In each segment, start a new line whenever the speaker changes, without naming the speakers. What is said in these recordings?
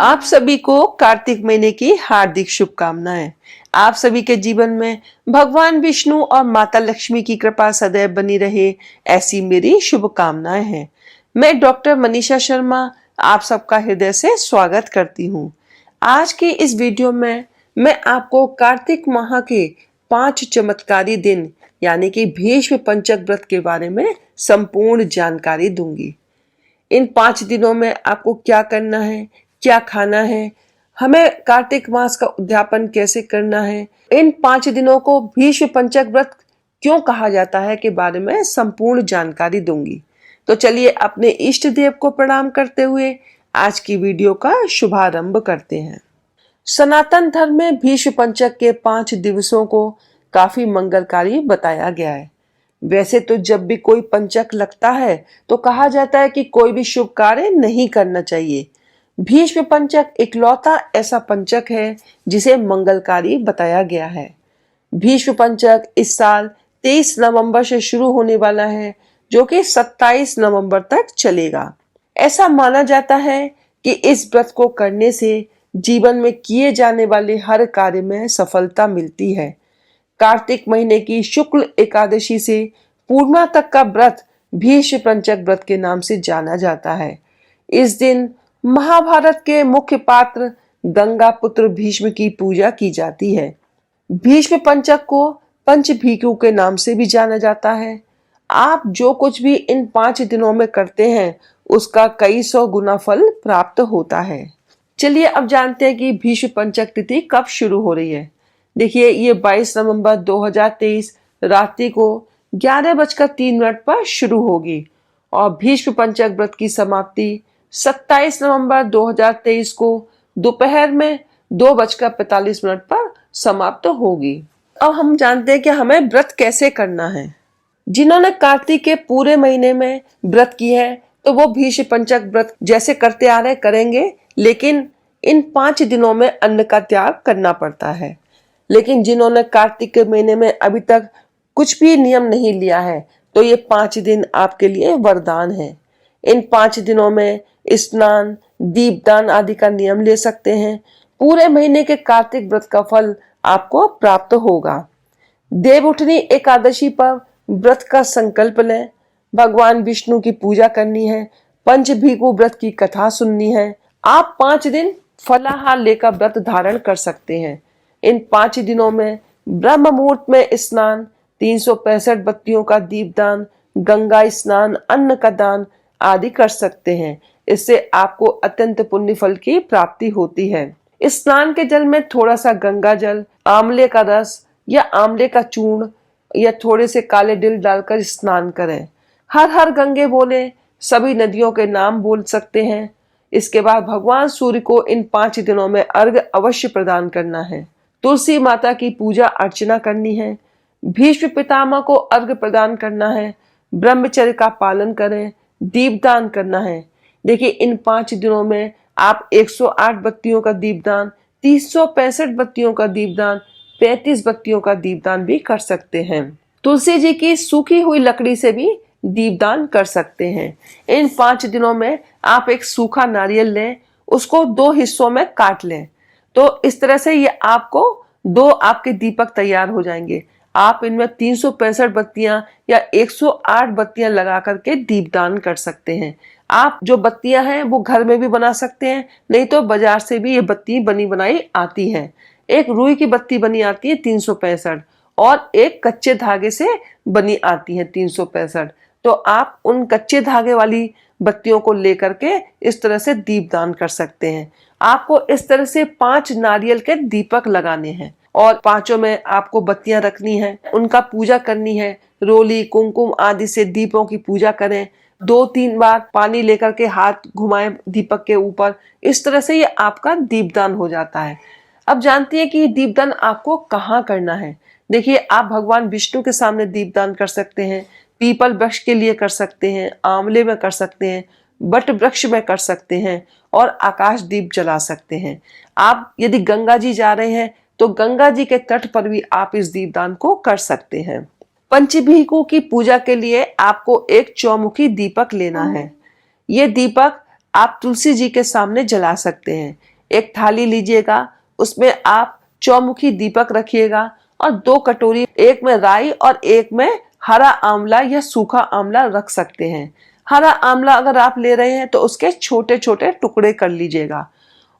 आप सभी को कार्तिक महीने की हार्दिक शुभकामनाएं। आप सभी के जीवन में भगवान विष्णु और माता लक्ष्मी की कृपा सदैव बनी रहे, ऐसी मेरी शुभकामनाएं हैं। मैं डॉक्टर मनीषा शर्मा आप सबका हृदय से स्वागत करती हूं। आज की इस वीडियो में मैं आपको कार्तिक माह के 5 चमत्कारी दिन यानी कि भीष्म पंचक व्रत के बारे में संपूर्ण जानकारी दूंगी। इन 5 दिनों में आपको क्या करना है, क्या खाना है, हमें कार्तिक मास का उद्यापन कैसे करना है, इन 5 दिनों को भीष्म पंचक व्रत क्यों कहा जाता है के बारे में संपूर्ण जानकारी दूंगी। तो चलिए अपने इष्ट देव को प्रणाम करते हुए आज की वीडियो का शुभारंभ करते हैं। सनातन धर्म में भीष्म पंचक के 5 दिवसों को काफी मंगलकारी बताया गया है। वैसे तो जब भी कोई पंचक लगता है तो कहा जाता है कि कोई भी शुभ कार्य नहीं करना चाहिए। भीष्म पंचक इकलौता ऐसा पंचक है जिसे मंगलकारी बताया गया है। भीष्म पंचक इस साल 23 नवंबर से शुरू होने वाला है, जो कि 27 नवंबर तक चलेगा। ऐसा माना जाता है कि इस व्रत को करने से जीवन में किए जाने वाले हर कार्य में सफलता मिलती है। कार्तिक महीने की शुक्ल एकादशी से पूर्णिमा तक का व्रत भीष्म पंचक व्रत के नाम से जाना जाता है। इस दिन महाभारत के मुख्य पात्र गंगा पुत्र भीष्म की पूजा की जाती है। भीष्म पंचक को पंचभीकु के नाम से भी जाना जाता है। आप जो कुछ भी इन 5 दिनों में करते हैं उसका कई सौ गुना फल प्राप्त होता है। चलिए अब जानते हैं कि भीष्म पंचक तिथि कब शुरू हो रही है। देखिए, ये 22 नवंबर 2023 रात्रि को 11:03 पर शुरू होगी और भीष्म पंचक व्रत की समाप्ति 27 नवंबर 2023 को दोपहर में 2:45 पर समाप्त होगी। अब हम जानते हैं कि हमें व्रत कैसे करना है। जिन्होंने कार्तिक के पूरे महीने में व्रत किया है तो वो भीष्म पंचक व्रत जैसे करते आ रहे करेंगे, लेकिन इन 5 दिनों में अन्न का त्याग करना पड़ता है। लेकिन जिन्होंने कार्तिक के महीने में अभी तक कुछ भी नियम नहीं लिया है तो ये 5 दिन आपके लिए वरदान है। इन 5 दिनों में स्नान, दीपदान आदि का नियम ले सकते हैं। पूरे महीने के कार्तिक व्रत का फल आपको प्राप्त होगा। देवउठनी एकादशी पर व्रत का संकल्प लें। भगवान विष्णु की पूजा करनी है। पंचभीकु व्रत की कथा सुननी है। आप 5 दिन फलाहार लेकर व्रत धारण कर सकते हैं। इन 5 दिनों में ब्रह्म मुहूर्त में स्नान, 365 बत्तियों का दीपदान, गंगा स्नान, अन्न का दान आदि कर सकते हैं। इससे आपको अत्यंत पुण्य फल की प्राप्ति होती है। स्नान के जल में थोड़ा सा गंगा जल, आंवले का रस या आंवले का चूर्ण या थोड़े से काले तिल डालकर स्नान करें। हर हर गंगे बोले, सभी नदियों के नाम बोल सकते हैं। इसके बाद भगवान सूर्य को इन 5 दिनों में अर्घ्य अवश्य प्रदान करना है। तुलसी माता की पूजा अर्चना करनी है। भीष्म पितामह को अर्घ्य प्रदान करना है। ब्रह्मचर्य का पालन करें। दीपदान करना है। देखिए, इन 5 दिनों में आप 108 बत्तियों का दीपदान, 365 बत्तियों का दीपदान, 35 बत्तियों का दीपदान भी कर सकते हैं। तुलसी जी की सूखी हुई लकड़ी से भी दीपदान कर सकते हैं। इन 5 दिनों में आप एक सूखा नारियल लें, उसको 2 हिस्सों में काट लें। तो इस तरह से ये आपको 2 आपके दीपक तैयार हो जाएंगे। आप इनमें 365 बत्तियां या 108 बत्तियां लगा करके दीपदान कर सकते हैं। आप जो बत्तियां हैं वो घर में भी बना सकते हैं, नहीं तो बाजार से भी ये बत्ती बनी बनाई आती है। एक रुई की बत्ती बनी आती है 365 और एक कच्चे धागे से बनी आती है 365। तो आप उन कच्चे धागे वाली बत्तियों को लेकर के इस तरह से दीपदान कर सकते हैं। आपको इस तरह से 5 नारियल के दीपक लगाने हैं और 5 में आपको बत्तियां रखनी है, उनका पूजा करनी है। रोली, कुमकुम आदि से दीपों की पूजा करें। 2-3 बार पानी लेकर के हाथ घुमाएं दीपक के ऊपर। इस तरह से ये आपका दीपदान हो जाता है। अब जानती है कि दीपदान आपको कहाँ करना है। देखिए, आप भगवान विष्णु के सामने दीपदान कर सकते हैं, पीपल वृक्ष के लिए कर सकते हैं, आंवले में कर सकते हैं, बट वृक्ष में कर सकते हैं और आकाश दीप जला सकते हैं। आप यदि गंगा जी जा रहे हैं तो गंगा जी के तट पर भी आप इस दीपदान को कर सकते हैं। पंचभीकु की पूजा के लिए आपको एक चौमुखी दीपक लेना है। ये दीपक आप तुलसी जी के सामने जला सकते हैं। एक थाली लीजिएगा, उसमें आप चौमुखी दीपक रखिएगा और 2 कटोरी, एक में राई और एक में हरा आंवला या सूखा आंवला रख सकते हैं। हरा आंवला अगर आप ले रहे हैं तो उसके छोटे छोटे टुकड़े कर लीजिएगा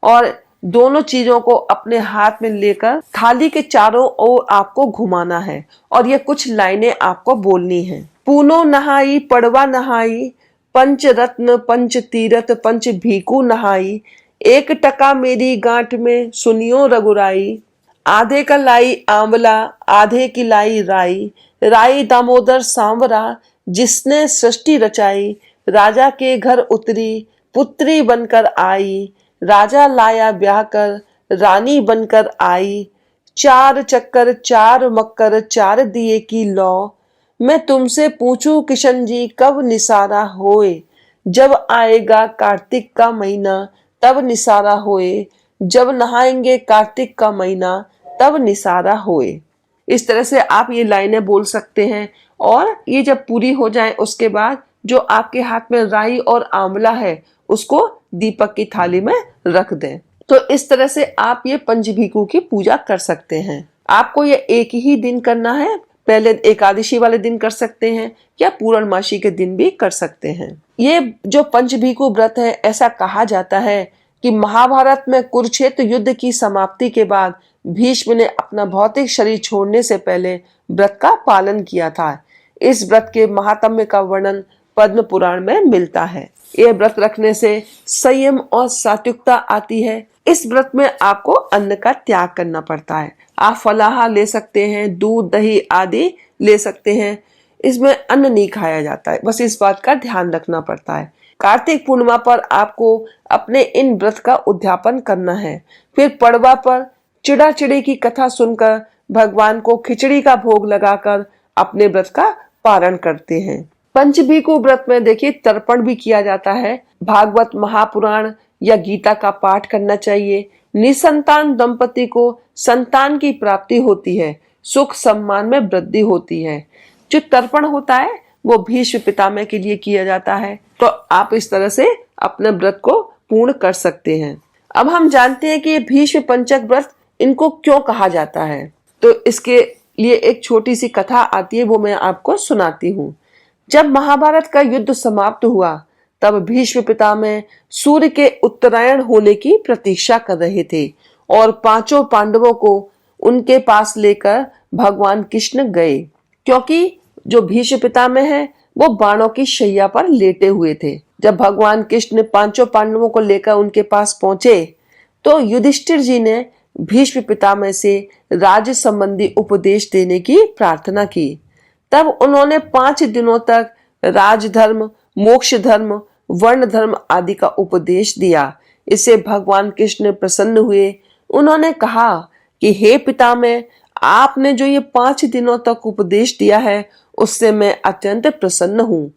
और दोनों चीजों को अपने हाथ में लेकर थाली के चारों ओर आपको घुमाना है और ये कुछ लाइनें आपको बोलनी है। पूनो नहाई पड़वा नहाई, पंच रत्न पंच तीरथ पंच भीकू नहाई, 1 टका मेरी गांठ में सुनियो रघुराई, आधे का लाई आंवला आधे की लाई राई, राई दामोदर सांवरा जिसने सृष्टि रचाई, राजा के घर उतरी पुत्री बनकर आई, राजा लाया ब्याह कर रानी बनकर आई, 4 चक्कर 4 मक्कर 4 दिए की लौ, मैं तुमसे पूछूं किशन जी कब निसारा होए, जब आएगा कार्तिक का महीना तब निसारा होए, जब नहाएंगे कार्तिक का महीना तब निसारा होए। इस तरह से आप ये लाइनें बोल सकते हैं और ये जब पूरी हो जाए उसके बाद जो आपके हाथ में राई और आंवला है उसको दीपक की थाली में रख दें। तो इस तरह से आप ये पंचभीकु की पूजा कर सकते हैं। आपको ये एक ही दिन करना है, पहले एकादशी वाले दिन कर सकते हैं या पूर्णमासी के दिन भी कर सकते हैं। ये जो पंचभीकु व्रत है, ऐसा कहा जाता है कि महाभारत में कुरुक्षेत्र युद्ध की समाप्ति के बाद भीष्म ने अपना भौतिक शरीर छोड़ने से पहले व्रत का पालन किया था। इस व्रत के महात्म्य का वर्णन पद्म पुराण में मिलता है। यह व्रत रखने से संयम और सात्विकता आती है। इस व्रत में आपको अन्न का त्याग करना पड़ता है। आप फलाहार ले सकते हैं, दूध दही आदि ले सकते हैं, इसमें अन्न नहीं खाया जाता है, बस इस बात का ध्यान रखना पड़ता है। कार्तिक पूर्णिमा पर आपको अपने इन व्रत का उद्यापन करना है। फिर पड़वा पर चिड़ा चिड़ी की कथा सुनकर भगवान को खिचड़ी का भोग लगाकर अपने व्रत का पारण करते हैं। पंचभीकु व्रत में देखिए तर्पण भी किया जाता है। भागवत महापुराण या गीता का पाठ करना चाहिए। निसंतान दंपति को संतान की प्राप्ति होती है, सुख सम्मान में वृद्धि होती है। जो तर्पण होता है वो भीष्म पितामह के लिए किया जाता है। तो आप इस तरह से अपने व्रत को पूर्ण कर सकते हैं। अब हम जानते हैं कि ये भीष्म पंचक व्रत इनको क्यों कहा जाता है। तो इसके लिए एक छोटी सी कथा आती है, वो मैं आपको सुनाती हूँ। जब महाभारत का युद्ध समाप्त हुआ तब भीष्म पितामह सूर्य के उत्तरायण होने की प्रतीक्षा कर रहे थे और 5 पांडवों को उनके पास लेकर भगवान कृष्ण गए, क्योंकि जो भीष्म पितामह है वो बाणों की शैया पर लेटे हुए थे। जब भगवान कृष्ण 5 पांडवों को लेकर उनके पास पहुंचे तो युधिष्ठिर जी ने भीष्म पितामह से राज्य संबंधी उपदेश देने की प्रार्थना की। तब उन्होंने 5 दिनों तक राजधर्म, मोक्ष धर्म, वर्ण धर्म आदि का उपदेश दिया। इससे भगवान कृष्ण प्रसन्न हुए। उन्होंने कहा कि हे पितामह, आपने जो ये 5 दिनों तक उपदेश दिया है उससे मैं अत्यंत प्रसन्न हूँ।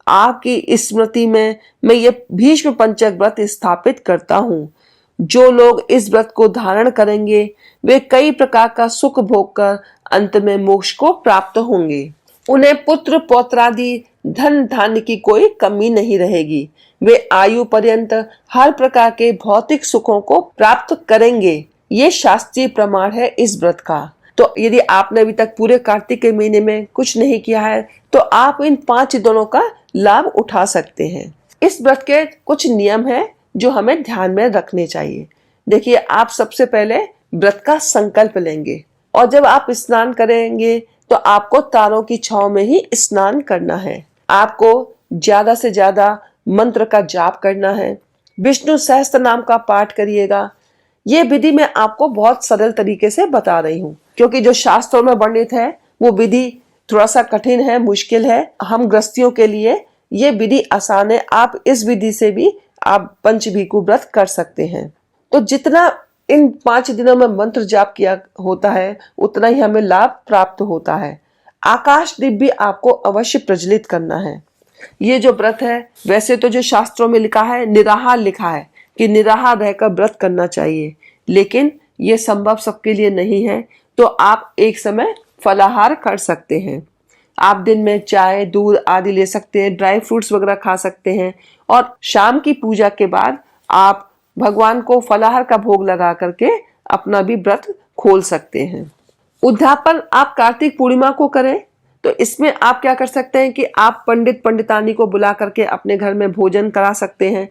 आपकी स्मृति में मैं ये भीष्म पंचक व्रत स्थापित करता हूँ। जो लोग इस व्रत को धारण करेंगे वे कई प्रकार का सुख भोग कर अंत में मोक्ष को प्राप्त होंगे। उन्हें पुत्र पौत्रादि धन धान्य की कोई कमी नहीं रहेगी। वे आयु पर्यंत हर प्रकार के भौतिक सुखों को प्राप्त करेंगे। ये शास्त्रीय प्रमाण है इस व्रत का। तो यदि आपने अभी तक पूरे कार्तिक के महीने में कुछ नहीं किया है तो आप इन 5 दिनों का लाभ उठा सकते हैं। इस व्रत के कुछ नियम हैं जो हमें ध्यान में रखने चाहिए। देखिए, आप सबसे पहले व्रत का संकल्प लेंगे और जब आप स्नान करेंगे तो आपको तारों की छांव में ही स्नान करना है। आपको ज्यादा से ज्यादा मंत्र का जाप करना है। विष्णु सहस्त्र नाम का पाठ करिएगा। ये विधि मैं आपको बहुत सरल तरीके से बता रही हूँ, क्योंकि जो शास्त्रों में वर्णित है वो विधि थोड़ा सा कठिन है, मुश्किल है। हम गृहस्थियों के लिए ये विधि आसान है। आप इस विधि से भी आप पंचभीकु व्रत कर सकते हैं। तो जितना इन 5 दिनों में मंत्र जाप किया होता है उतना ही हमें लाभ प्राप्त होता है। आकाश दीप भी आपको अवश्य प्रज्वलित करना है। ये जो व्रत है, वैसे तो जो शास्त्रों में लिखा है, निराहार लिखा है कि निराहार रहकर व्रत करना चाहिए, लेकिन ये संभव सबके लिए नहीं है। तो आप एक समय फलाहार कर सकते हैं। आप दिन में चाय, दूध आदि ले सकते हैं, ड्राई फ्रूट्स वगैरह खा सकते हैं और शाम की पूजा के बाद आप भगवान को फलाहार का भोग लगा करके अपना भी व्रत खोल सकते हैं। उद्यापन आप कार्तिक पूर्णिमा को करें तो इसमें आप क्या कर सकते हैं कि आप पंडित पंडितानी को बुला करके अपने घर में भोजन करा सकते हैं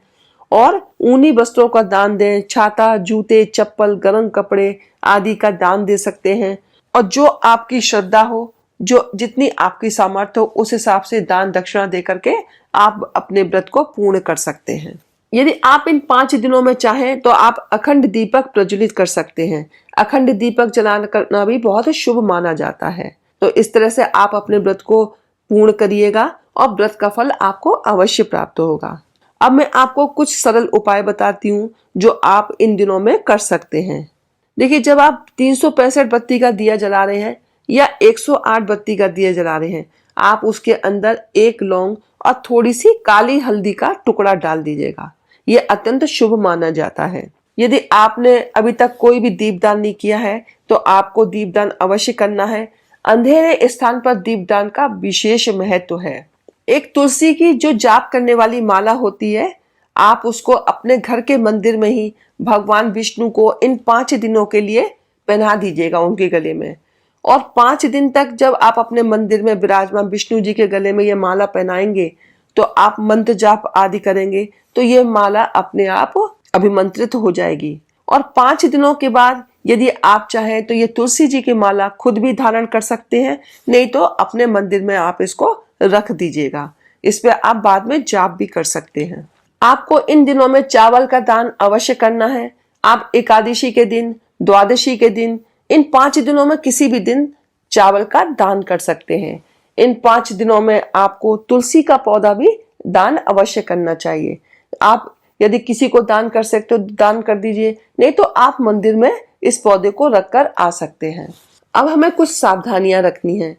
और ऊनी वस्त्रों का दान दें, छाता, जूते, चप्पल, गर्म कपड़े आदि का दान दे सकते हैं और जो आपकी श्रद्धा हो, जो जितनी आपकी सामर्थ्य हो उस हिसाब से दान दक्षिणा दे करके आप अपने व्रत को पूर्ण कर सकते हैं। यदि आप इन 5 दिनों में चाहें तो आप अखंड दीपक प्रज्वलित कर सकते हैं। अखंड दीपक जलाना करना भी बहुत शुभ माना जाता है। तो इस तरह से आप अपने व्रत को पूर्ण करिएगा और व्रत का फल आपको अवश्य प्राप्त होगा। अब मैं आपको कुछ सरल उपाय बताती हूँ जो आप इन दिनों में कर सकते हैं। देखिए, जब आप 365 बत्ती का दिया जला रहे हैं या 108 बत्ती का दिया जला रहे हैं, आप उसके अंदर 1 लौंग और थोड़ी सी काली हल्दी का टुकड़ा डाल दीजिएगा। यह अत्यंत शुभ माना जाता है। यदि आपने अभी तक कोई भी दीपदान नहीं किया है तो आपको दीपदान अवश्य करना है। अंधेरे स्थान पर दीपदान का विशेष महत्व है। एक तुलसी की जो जाप करने वाली माला होती है, आप उसको अपने घर के मंदिर में ही भगवान विष्णु को इन 5 दिनों के लिए पहना दीजिएगा उनके गले में। और 5 दिन तक जब आप अपने मंदिर में विराजमान विष्णु जी के गले में ये माला पहनाएंगे तो आप मंत्र जाप आदि करेंगे तो ये माला अपने आप अभिमंत्रित हो जाएगी। और 5 दिनों के बाद यदि आप चाहें तो ये तुलसी जी की माला खुद भी धारण कर सकते हैं, नहीं तो अपने मंदिर में आप इसको रख दीजिएगा। इस पे आप बाद में जाप भी कर सकते हैं। आपको इन दिनों में चावल का दान अवश्य करना है। आप एकादशी के दिन, द्वादशी के दिन, इन 5 दिनों में किसी भी दिन चावल का दान कर सकते हैं। इन 5 दिनों में आपको तुलसी का पौधा भी दान अवश्य करना चाहिए। आप यदि किसी को दान कर सकते हो दान कर दीजिए, नहीं तो आप मंदिर में इस पौधे को रखकर आ सकते हैं। अब हमें कुछ सावधानियां रखनी है।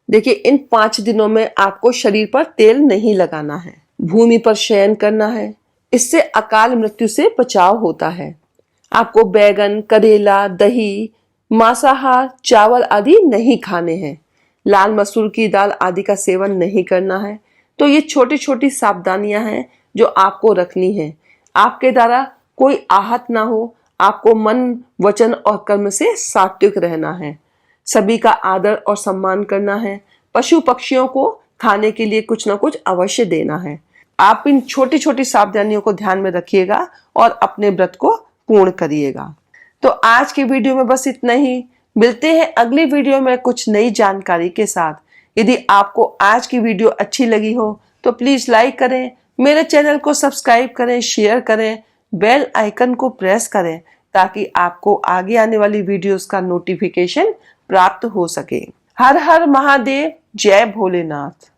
देखिए, इन 5 दिनों में आपको शरीर पर तेल नहीं लगाना है, भूमि पर शयन करना है, इससे अकाल मृत्यु से बचाव होता है। आपको बैगन, करेला, दही, मांसाहार, चावल आदि नहीं खाने हैं। लाल मसूर की दाल आदि का सेवन नहीं करना है। तो ये छोटी छोटी सावधानियां हैं जो आपको रखनी है। आपके द्वारा कोई आहत ना हो। आपको मन, वचन और कर्म से सात्विक रहना है। सभी का आदर और सम्मान करना है। पशु पक्षियों को खाने के लिए कुछ ना कुछ अवश्य देना है। आप इन छोटी छोटी सावधानियों को ध्यान में रखिएगा और अपने व्रत को पूर्ण करिएगा। तो आज की वीडियो में बस इतना ही। मिलते हैं अगली वीडियो में कुछ नई जानकारी के साथ। यदि आपको आज की वीडियो अच्छी लगी हो तो प्लीज लाइक करें, मेरे चैनल को सब्सक्राइब करें, शेयर करें, बेल आइकन को प्रेस करें ताकि आपको आगे आने वाली वीडियोस का नोटिफिकेशन प्राप्त हो सके। हर हर महादेव, जय भोलेनाथ।